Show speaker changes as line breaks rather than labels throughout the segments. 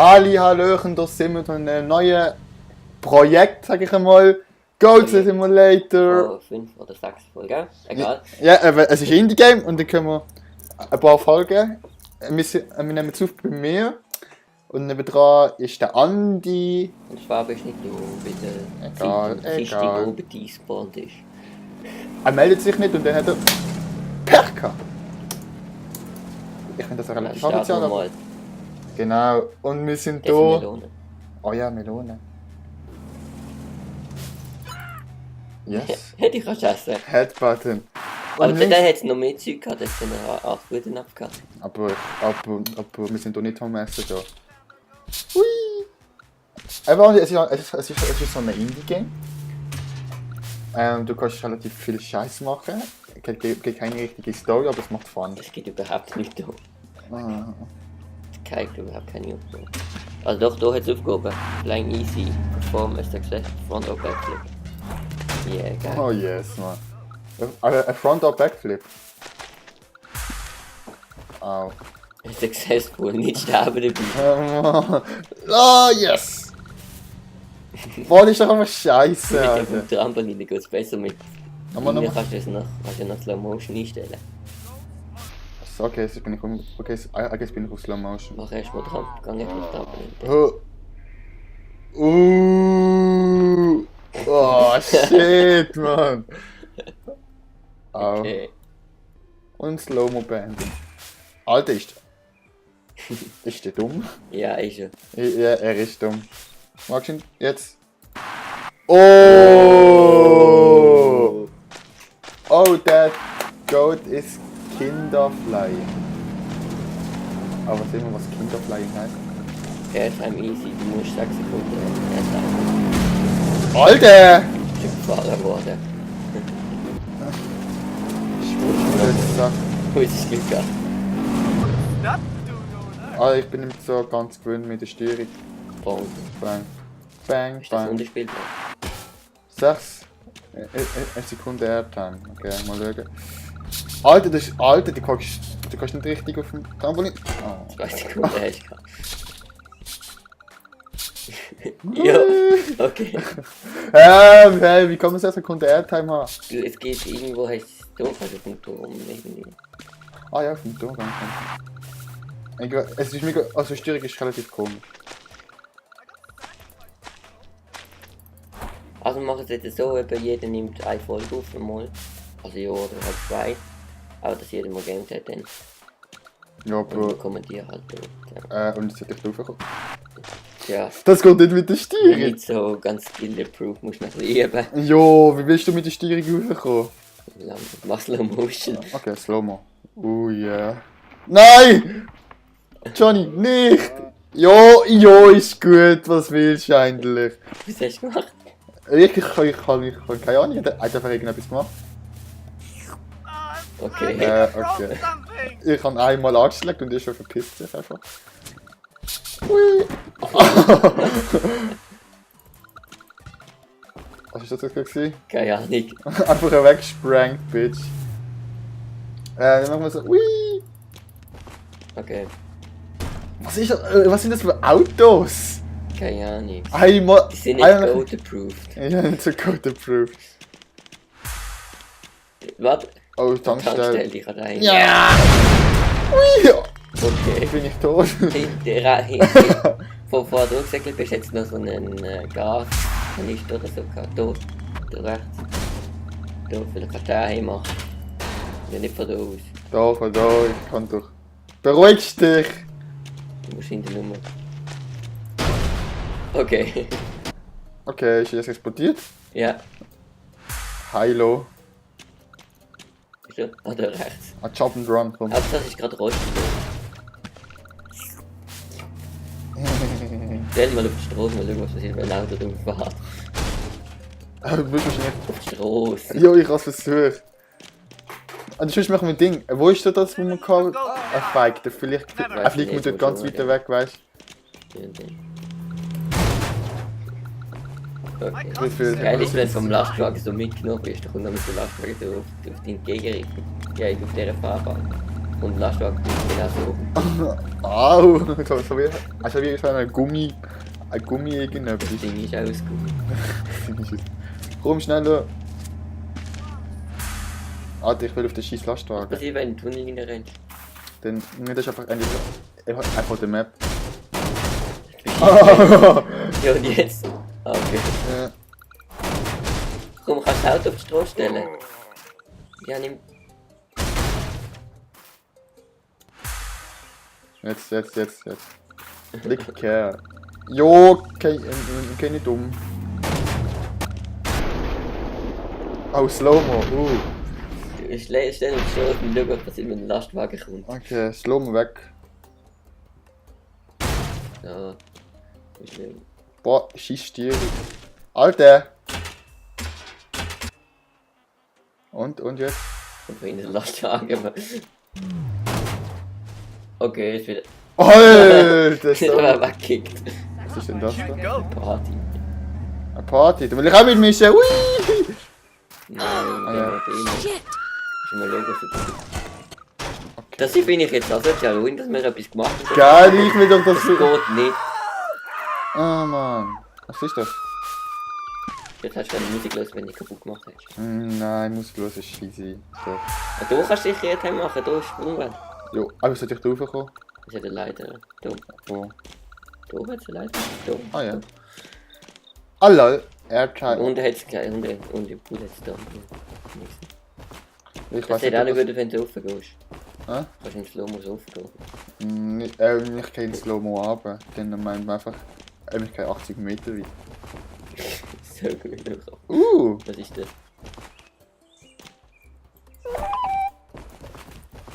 Ali, Hallöchen, da sind wir mit einem neuen Projekt, sag ich einmal. Goat Simulator.
Oh, 5 oder 6 Folgen, egal.
Ja, es ist ein Indie-Game und dann können wir ein paar Folgen. Wir nehmen es auf bei mir. Und nebenan ist der Andi.
Und zwar bist nicht du, bitte.
Egal,
Siehst
egal.
du, oben despawned ist.
Er meldet sich nicht und dann hat er Pech gehabt. Ich finde das relativ asozial.
Mal.
Genau, und wir sind
Das
da.
sind Melonen.
Oh ja, Melone. Yes.
Hätte ich kannst essen.
Headbutton.
Aber
Und
dann
links-
hätte es noch mehr Zeug gehabt, dass dann eine Art Guten abgehabt.
aber wir sind doch nicht am Essen da. Hui! Aber es ist so ein Indie-Game. Du kannst relativ viel Scheiß machen. Es gibt keine richtige Story, aber es macht Fun.
Es gibt überhaupt nichts da.
Ah.
Es gibt überhaupt keine Aufgabe. Also doch, da hat es Aufgaben. Flying easy. Perform a success front or backflip. Yeah, geil.
Oh yes, man. Ein Front or Backflip. Au.
Successful, nicht sterben dabei.
Oh yes! Boah, das ist doch einfach scheiße,
Mit
Alter.
dem Trampolin geht es besser mit.
Aber noch-
Kannst du das noch Slow Motion einstellen.
So, okay, jetzt bin ich jetzt bin ich auf Slow Motion.
Mach erst mal dran, geh nicht auf Trampolin.
Oh shit, man. Au.
Okay.
Und Slow-Mo beenden. Alter, ist der dumm?
Ja, ist er.
Ja, er ist dumm. Magst du ihn jetzt? Oh! Oh, that goat is Kinderflying. Aber sehen wir, was Kinderflying heißt?
Airtime easy, du musst 6 Sekunden Airtime.
Alter!
Ich bin gefahren worden.
Schwurzsack.
Wo ist das Glück gehabt?
Ah, ich bin nicht so ganz gewöhnt mit der Steuerung.
Bong.
Bang. Bang,
Ist das
bang.
unterspielbar?
6. Eine Sekunde Airtime. Okay, mal schauen. Alter, du kannst nicht richtig auf dem Trampolin. Oh.
2 Sekunden hast du gehabt. Ja, okay.
Hey, wie kann man 6 Sekunden Airtime haben?
Du, es geht irgendwo, hast du auf dem Turm irgendwie.
Ah ja, auf dem Turm. Es ist mega, also die Steuerung ist relativ komisch.
Also wir machen es jetzt so, eben jeder nimmt eine Folge auf einmal. Also ja, oder halt 2. Aber dass jeder mal Games hat dann.
Ja,
Und wir
aber.
kommentieren halt dort.
Und jetzt hätte ich draufgekommen.
Ja,
Das geht nicht mit der Steuerung.
nicht so ganz skill-approved, musst du noch üben.
Jo, wie willst du mit der Steuerung rauskommen?
Mach Slow Motion.
Okay, Slow-Mo. Oh yeah. Nein! Johnny, nicht! Jo, ist gut, was willst du eigentlich?
Was hast du gemacht?
Ich kann keine Ahnung, ich habe einfach irgendetwas gemacht.
Okay.
Okay. Ich habe einmal angeschlagen und er schon verpisst sich einfach. Hui! Was ist das jetzt gewesen?
Keine Ahnung.
Einfach weggesprankt, Bitch. Dann machen wir so. Hui!
Okay.
Was ist das? Was sind das für Autos?
Keine Ahnung.
Einmal.
Die sind nicht
einmal-
code-approved.
Ja, nicht so gut approved.
Warte.
Oh,
Tankstelle,
Tankstelle.
ich habe einen.
Ja! Hui!
Okay.
Bin ich tot?
Vor du gesagt bist jetzt noch so einen Gaskanister oder so gehabt. Da rechts. Da, vielleicht kannst du den heim machen. Ja, nicht von da aus.
Da, von da, ich kann doch. Beruhigst dich!
Du musst in die Nummer. Okay.
Okay, ist jetzt explodiert?
Ja.
Heilo.
Ist er? Ah, da rechts.
A Chop and Run, komm.
Aber das ist gerade rostig. Stell mal auf die Straße, mal schauen, was passiert, wenn ein Auto drauf fährt.
Du willst wahrscheinlich.
Auf die Straße.
Jo, ich hab's versucht. Und sonst machen wir ein Ding. Wo ist denn das, wo man kann? Ein Feig, der vielleicht. Er fliegt mir dort ganz weit weg, weißt
Okay.
Wie viel-
Geil ist, wenn du vom Lastwagen so mitgenommen bist, dann kommt noch mit dem Lastwagen so auf deinen Gegenrichtung. Ja, auf dieser Fahrbahn. Und Lastwagen genau so.
Au! So wie, also wie so ein Gummi irgendetwas.
Das Ding ist ausgegangen.
Komm, schneller! Alter, ich will auf den scheiß
Was
Lastwagen.
passiert, wenn du in den Tunnel rennst?
Dann, das ist einfach einfach der Map.
Ja, und jetzt? Ah, okay. Komm, kannst du das Auto auf die Straße stellen? Ja, nimm.
Jetzt. Blick her. Jo, geh nicht um. Oh, Slow-Mo,
Ich stelle uns schon auf den Schau, was passiert, wenn ein Lastwagen kommt.
Okay, Slow-Mo weg.
Ja. Ist schlimm.
Boah, scheiß Stierung. Alter! Und jetzt?
Und für ihn den Lastwagen. aber- Okay, ist wieder.
Alter!
Ist aber weggekickt.
Was ist denn das da?
Party.
Eine Party, da will ich auch mitmischen. Ui!
Nein,
ja.
Shit! Schon mal schauen, was das ist.
Okay.
Das finde ich jetzt asozial, ruhig, dass wir etwas gemacht haben.
Geil, ich will doch das.
Das geht nicht.
Ah, Mann. Was ist das?
Jetzt hast du keine Musik los, wenn du kaputt gemacht hast.
Nein, Muskellos ist scheisse. So.
Und du kannst dich jetzt machen, da ist Sprungwand.
Jo, aber sollte ich da raufkommen?
Das ist ja der Leiter. Da.
Wo?
Da hat es eine Leiter. Da.
Ah ja. Ah lol, Airtime.
Und er hat es gleich, und im Pool hat es da.
Ich
Das
weiß
sieht auch nicht
nicht,
gut, wenn du raufgehst.
Hä?
Kannst du im Slow-Mo raufgehen.
Ich kann Slow-Mo runter. Dann meint man einfach, ich kann 80 Meter weit.
So gut. Was ist das?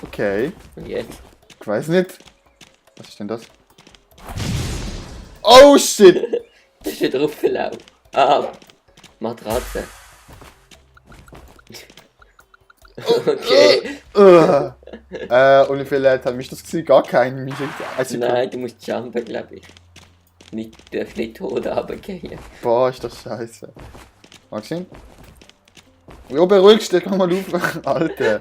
Okay.
Und jetzt?
Ich weiß nicht. Was ist denn das? Oh shit!
Das ist wieder aufgelaufen. Ah, Matratze. Okay.
Und wie viele Leute haben mich das gesehen? Gar keinen. Also,
Nein, du musst jumpen, glaube ich. Nicht, du darfst nicht tot runtergehen.
Boah, ist das scheiße. Magst du ihn? Jo, beruhigst dich, komm mal auf. Alter.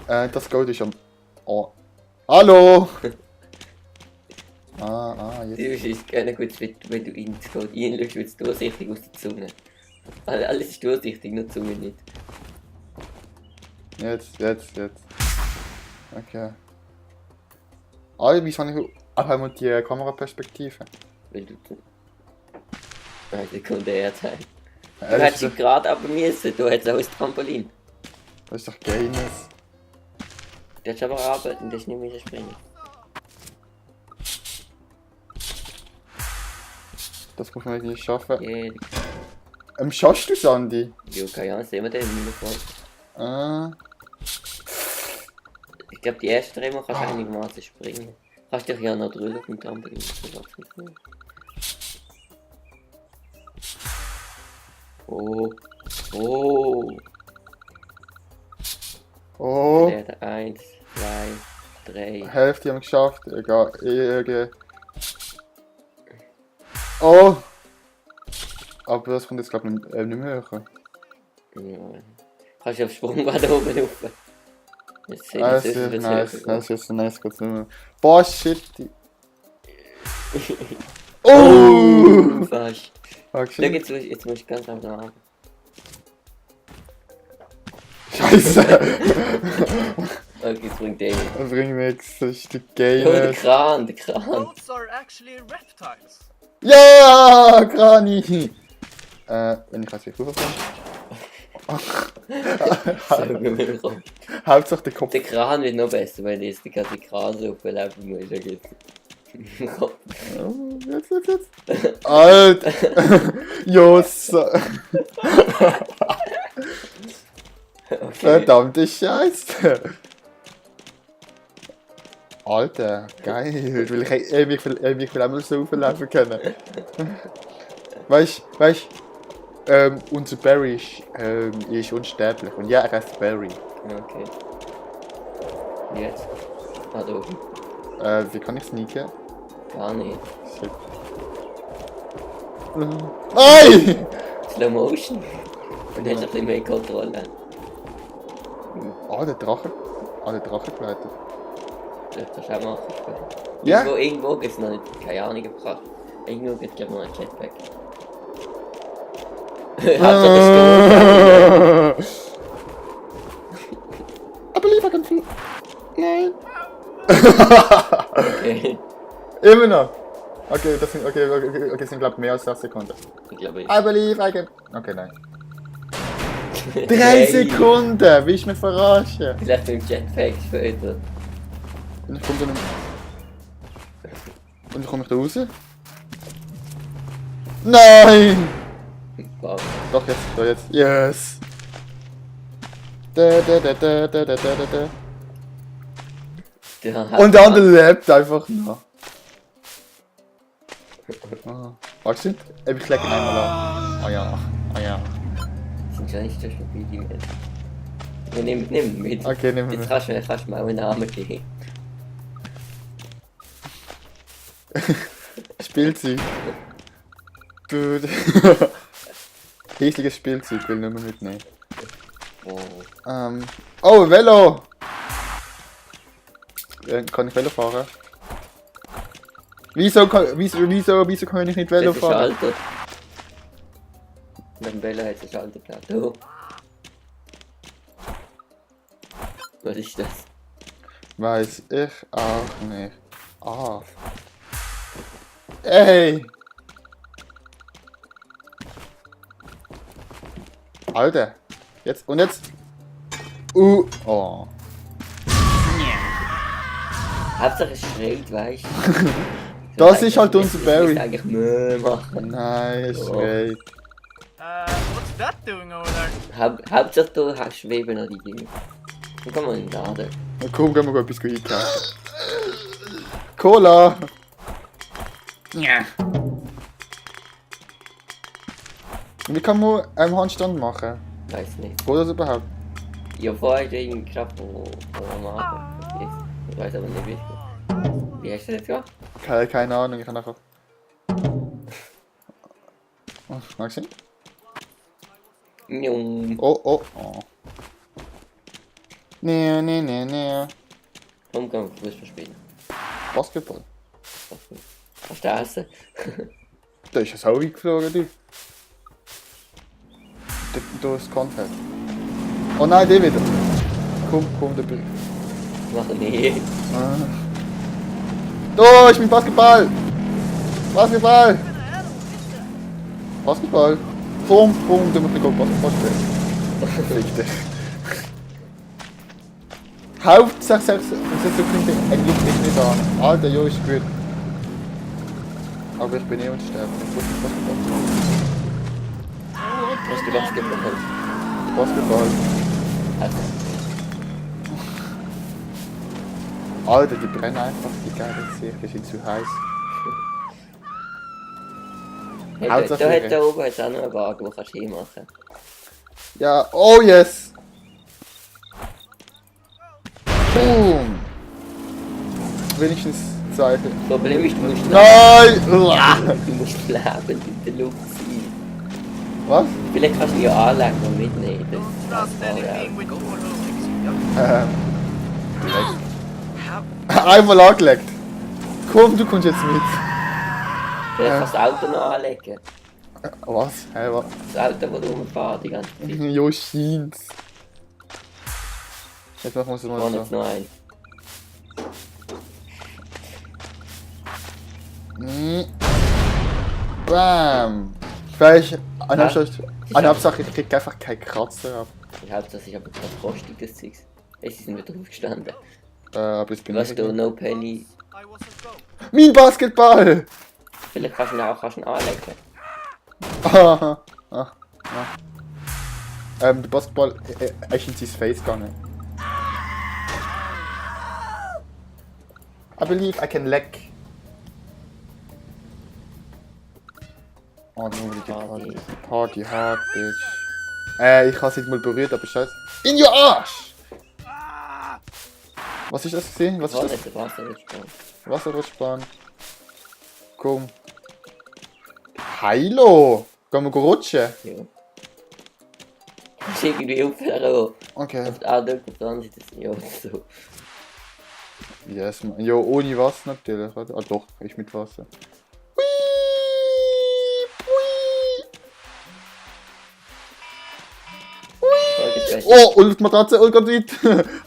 Das Gold ist am... Oh. Hallo!
Du
Jetzt.
ist gerne gut, wenn du ins Code reinlässt, wird es durchsichtig aus der Zunge. Alles ist durchsichtig, nur die Zunge nicht.
Jetzt. Okay. Ah, wie soll ich... Ach, einmal die Kameraperspektive.
Weil du... Eine Sekunde Erdteil. Du
Das
hättest
ist
dich gerade aber müssen, du hättest auch ein Trampolin.
doch Gaines.
Du hättest aber arbeiten, das nicht mehr springen.
Das muss man irgendwie schaffen.
Yeah.
Schaffst du Sandy?
Jo, keine Ahnung, sehen wir den in meiner Folge. Ich glaube, die ersten 3 Mal kannst du einigermaßen springen. Kannst dich ja noch drüber auf dem Trampolin. Oh.
Oh,
1, 2, 3.
Hälfte haben wir geschafft. Egal. Oh! Aber das kommt jetzt glaube ich nicht mehr höher.
Ja. Kannst du auf Sprungbrett oben rauf. Jetzt sehe
Das
ich
ist nice, das ist nice, geht's nicht mehr. Boah, shit. Oh!
Fast. Schau,
Okay.
jetzt muss ich ganz langsam machen.
Scheiße!
Okay, jetzt bringt der.
Das bringt nichts, das ist der
Oh, der
Gainer.
Kran.
Boats are actually reptiles.
Ja, Krani! Wenn ich jetzt hier rüberkomme.
So gut.
Hauptsache der Kopf.
Der Kran wird noch besser, weil jetzt die ganze Kran so verlaufen muss.
Jetzt. Alter! Jossa!
Okay.
Verdammte Scheiße! Alter, geil! Will ich ewig auch mal so auflaufen können. Weißt unser Barry ist unsterblich. Und ja, er heißt Barry.
Okay. Jetzt. Ah, da oben.
Wie kann ich sneaken?
Gar nicht.
Shit. Nein!
Slow Motion. Und jetzt ein bisschen mehr Kontrolle.
Ah, der Drache. Ah, der Drache geleitet.
Vielleicht kannst du auch machen.
Ja?
Irgendwo gibt es noch nicht, keine Ahnung, gebracht. Irgendwo gibt es glaube ich noch ein Jetpack. Hauptsache es
I believe I can fly. Nein.
Okay.
Immer noch. Okay, das sind, das sind glaube ich mehr als 6 Sekunden.
Ich glaube,
I believe I can... Okay, nein. 3
Hey.
Sekunden! Willst du mich verarschen?
Vielleicht mit dem Jetpack später.
Und ich komme da nicht... Und ich komme da raus? Nein!
Wow.
Doch, jetzt, doch jetzt. Yes! Da, da, da, da, da, da, da, da. Und der andere lebt einfach noch. Ah. Magst du? Ich leg ihn einmal an. Ah ja, ah ja.
Sind schon nicht so stabil, die Menschen. Ja, nimm mit.
Okay, nimm
Jetzt
mit.
kannst du mal einen Namen geben.
Spielzeug. Dude. Riesiges Spielzeug, will nicht mehr mitnehmen.
Oh.
Oh, Velo! Kann ich Velo fahren? Wieso kann ich nicht Velo
Das ist
fahren?
Schalter. Mit dem Velo hat es einen Schalterplatz. Oh. Was ist das?
Weiß ich auch nicht. Ah. Ey! Alter! Jetzt, und jetzt? Oh.
Hauptsache es schreit, weißt du?
Das ist halt unser
Ich
Barry.
muss eigentlich Mö machen.
Nein, es
Oh.
schreit.
What's that doing over there?
Hauptsache du hast Schweben an die Dinge. Dann kann man in den Laden.
Na komm, gehen wir etwas einkaufen. Cola! Ja. Wie kann man einen Handstand machen?
Weiß nicht.
Geht das überhaupt?
Ja, vorher ist irgendwie Kraft, wo man machen. Ich weiß aber nicht, wie hast du das gemacht?
Keine Ahnung, ich kann nachher. Oh, magst du?
Njum.
Oh. Nee.
Komm, komm, Fußball spielen.
Basketball.
Hast du essen?
Da ist es auch eingeflogen, du. Da ist das Content. Oh nein, der wieder. Komm, der Brief.
Mach nicht.
Da ist mein Basketball! Basketball! Komm, du musst nicht Basketball spielen. Fick dich. Hauptsache, so könnte ein Glück nicht an. Alter, jo, ist gut. Aber ich bin eh unsterblich. Ich muss nicht Basketball spielen.
Hast du Basketball?
Basketball.
Also,
Alter, die brennen einfach die geile Sicht, die sind zu heiß.
hey, da
Hauptsache
hat da oben jetzt auch noch einen Wagen, den kannst du hinmachen.
Ja, oh yes! Boom! Wenigstens Zeichen.
Das Problem ist, du musst
Nein!
Du musst lebend in der Luft sein.
Was?
Vielleicht kannst du ja anlegen und mitnehmen. Das
Don't
ist
trust
das
anything with
Fall,
your logics.
Direkt.
How?
Einmal angelegt. Komm, du kommst jetzt mit.
Vielleicht kannst du das Auto noch anlegen.
Was? Hä, was?
Das Auto, das rumfährt die ganze Zeit.
Jo, scheint's. Jetzt machen wir es mal
Vorne
so.
jetzt noch ein.
Bam! Vielleicht, eine Hauptsache, ich krieg einfach keinen Kratzer ab.
Ich hoffe, das ist aber gerade kostig, das Zeugs. Hey, sie sind wieder aufgestanden.
Aber es bin
Was
ich.
du, no penny.
I was a goat.
Mein Basketball!
Vielleicht kannst du ihn auch anlegen.
Der Basketball ist in sein Face gegangen. I believe I can leck. Oh, nur die
Party.
Party hard, bitch. Ich habe sie mal berührt, aber scheiße. In your Arsch! Was ist das gesehen? Was
War
ist das?
nicht der Wasserrutschbahn.
Wasserrutschbahn. Komm. Heilo! Gehen wir rutschen?
Ja. Das ist irgendwie aufhören.
Okay.
Auf der einen auf der anderen Seite. Ja, so.
Yes, man. Ja, ohne Wasser natürlich, oder? Ah doch, ist mit Wasser. Hui! Hui! Oh, und die Matratze, oh Gott, weit!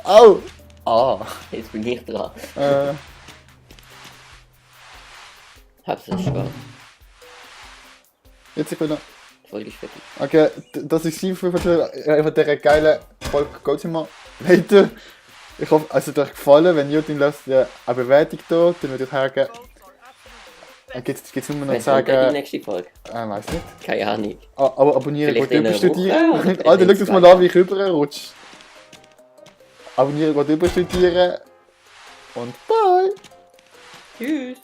Au! Ah!
Jetzt bin ich dran. Hab's es schwer.
Jetzt ich wieder.
Folge ist fertig.
Okay, das ist sie von dieser geilen Folge Godzimmer. Weiter. Ich hoffe, es hat euch gefallen. Wenn ja, dann lasst eine Bewertung da. Dann würde ich sagen, gibt's nur noch
Wenn
sagen.
kommt die nächste Folge?
Weiß nicht.
Keine Ahnung.
Aber abonnieren,
Vielleicht
geht
in einer
überstudieren.
Woche oder
Alter,
in
schau das mal
2
an, wie ich rüberrutsche. Abonnieren, geht überstudieren. Und bye!
Tschüss.